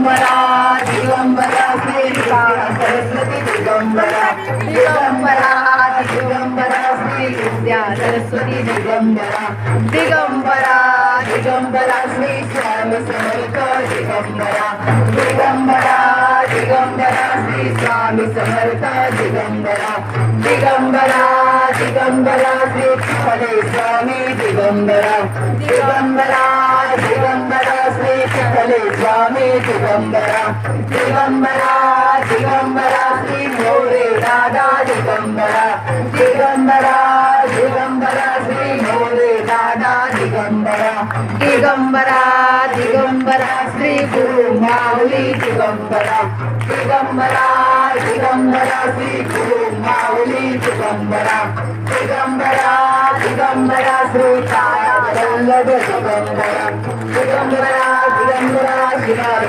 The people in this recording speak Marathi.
दिगंबरा श्री सरस्वती दिगंबरा दिगंबरा दिगंबरा श्री विद्या सरस्वती दिगंबरा दिगंबरा दिगंबरा श्री स्वामी समर्थ दिगंबरा दिगंबरा दिगंबरा श्री स्वामी समर्थ दिगंबरा दिगंबरा दिगंबरा श्री फले स्वामी दिगंबरा दिगंबरा दिगंबरा श्री फले स्वामी दिगंबरा दिगंबरा दिगंबरा श्री मोरे दादा दिगंबरा दिगंबरा दिगंबरा श्री मोरे दादा दिगंबरा दिगंबरा दिगंबरा श्री गुरु माऊली दिगंबरा दिगंबरा दिगंबरा श्री गुरु माऊली दिगंबरा दिगंबरा दिगंबरा श्री तारा वल्लभ दिगंबरा दिगंबरा दिगंबरा